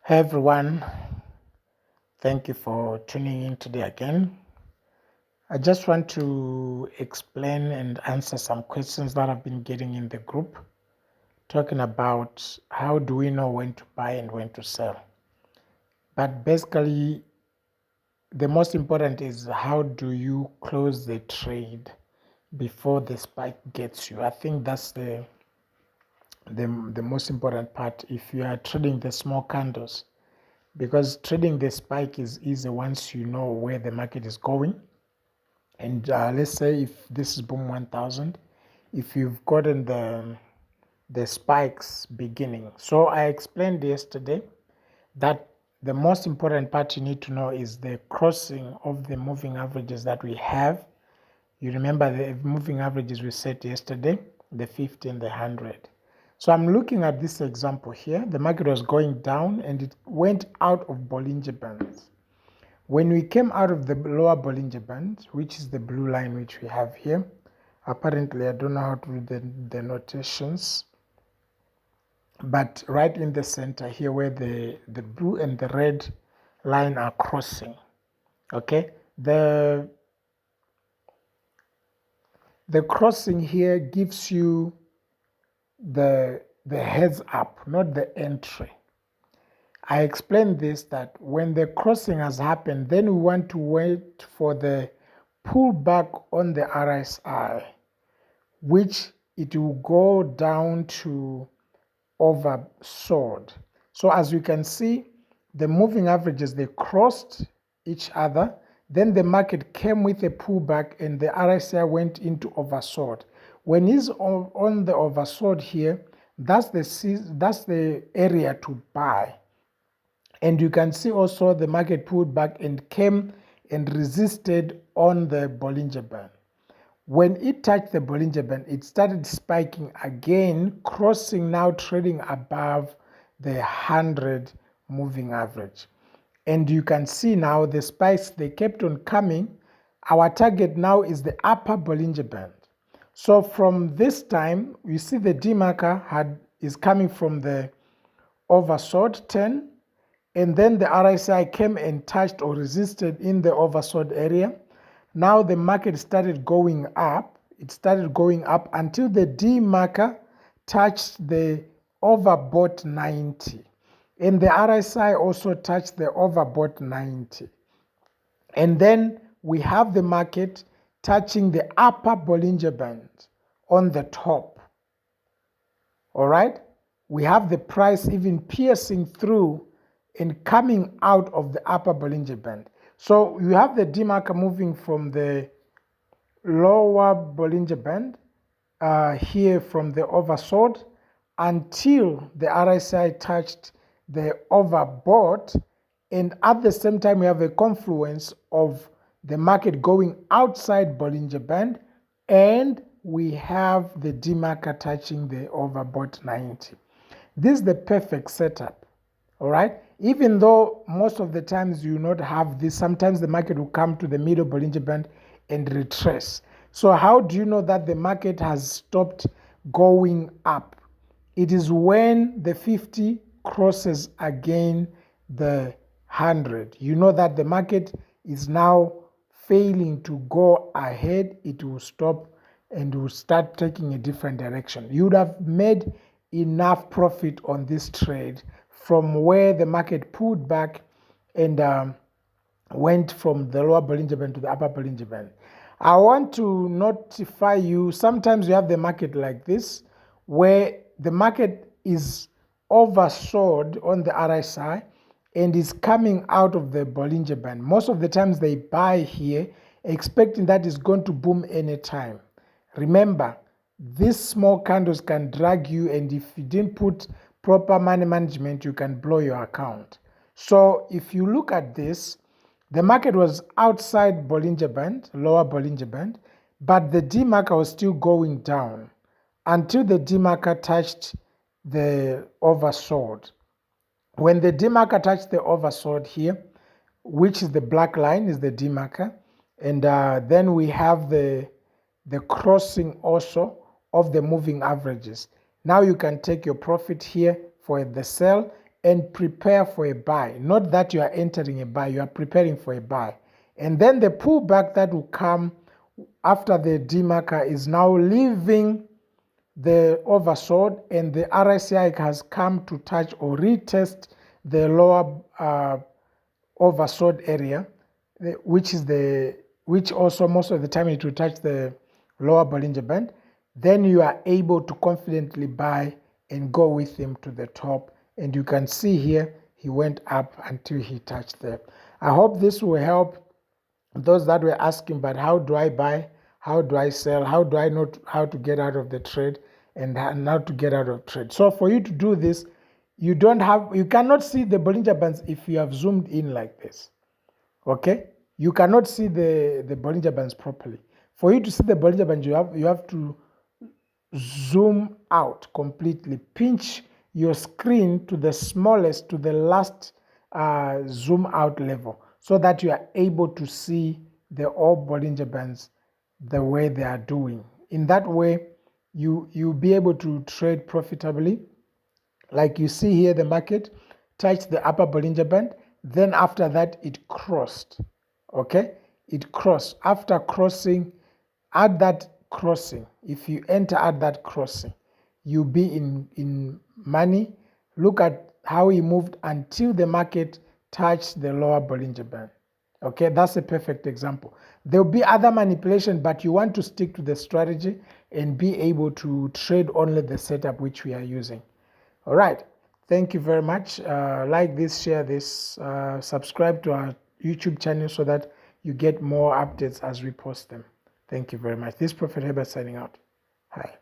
Hey everyone, thank you for tuning in today again. I just want to explain and answer some questions that I've been getting in the group, talking about how do we know when to buy and when to sell. But basically, the most important is how do you close the trade before the spike gets you. I think that's the most important part if you are trading the small candles, because trading the spike is easy once you know where the market is going. And let's say if this is boom 1000, if you've gotten the spikes beginning. So I explained yesterday that the most important part you need to know is the crossing of the moving averages that we have. You remember the moving averages we set yesterday, the 50 and the 100. So I'm looking at this example here. The market was going down and it went out of Bollinger Bands. When we came out of the lower Bolinger Band, which is the blue line which we have here, apparently I don't know how to read the notations, but right in the center here where the blue and the red line are crossing, okay? The crossing here gives you the heads up, not the entry. I explained this that when the crossing has happened, then we want to wait for the pullback on the RSI, which it will go down to oversold. So as you can see, the moving averages, they crossed each other. Then the market came with a pullback and the RSI went into oversold. When it's on the oversold here, that's the area to buy. And you can see also the market pulled back and came and resisted on the Bollinger Band. When it touched the Bollinger Band, it started spiking again, crossing now trading above the 100 moving average. And you can see now the spikes, they kept on coming. Our target now is the upper Bollinger Band. So from this time, you see the DeMarker is coming from the oversold 10, and then the RSI came and touched or resisted in the oversold area. Now the market started going up. It started going up until the DeMarker touched the overbought 90. And the RSI also touched the overbought 90. And then we have the market touching the upper Bollinger Band on the top. All right? We have the price even piercing through and coming out of the upper Bollinger Band. So you have the DeMarker moving from the lower Bollinger Band here from the oversold until the RSI touched the overbought, and at the same time we have a confluence of the market going outside Bollinger Band, and we have the DeMarker touching the overbought 90. This is the perfect setup. All right. Even though most of the times you not have this, sometimes the market will come to the middle Bollinger Band and retrace. So how do you know that the market has stopped going up? It is when the 50 crosses again the 100. You know that the market is now failing to go ahead. It will stop and will start taking a different direction. You would have made enough profit on this trade from where the market pulled back and went from the lower Bollinger Band to the upper Bollinger Band. I want to notify you, sometimes you have the market like this, where the market is oversold on the RSI and is coming out of the Bollinger Band. Most of the times they buy here, expecting that it's going to boom anytime. Remember, these small candles can drag you, and if you didn't put proper money management, you can blow your account. So if you look at this, the market was outside Bollinger Band, lower Bollinger Band, but the DeMarker was still going down until the DeMarker touched the oversold. When the DeMarker touched the oversold here, which is the black line, is the DeMarker, and then we have the crossing also of the moving averages. Now you can take your profit here for the sell and prepare for a buy. Not that you are entering a buy, you are preparing for a buy. And then the pullback that will come after the DeMarker is now leaving the oversold, and the RSI has come to touch or retest the lower oversold area, which also most of the time it will touch the lower Bollinger Band. Then you are able to confidently buy and go with him to the top. And you can see here he went up until he touched there. I hope this will help those that were asking, but how do I buy? How do I sell? How do I know how to get out of the trade and how to get out of trade? So for you to do this, you cannot see the Bollinger Bands if you have zoomed in like this. Okay? You cannot see the Bollinger Bands properly. For you to see the Bollinger Bands, you have to zoom out completely. Pinch your screen to the smallest, to the last zoom out level, so that you are able to see the all Bollinger Bands the way they are doing. In that way, you'll be able to trade profitably. Like you see here, the market touched the upper Bollinger Band. Then after that, it crossed. Okay? It crossed. After crossing, at that crossing, if you enter at that crossing, you'll be in money. Look at how he moved until the market touched the lower Bollinger Band. Okay, that's a perfect example. There'll be other manipulation, but you want to stick to the strategy and be able to trade only the setup which we are using. All right, thank you very much. Like this, share this, subscribe to our YouTube channel so that you get more updates as we post them. Thank you very much. This is Prophet Herbert signing out. Hi.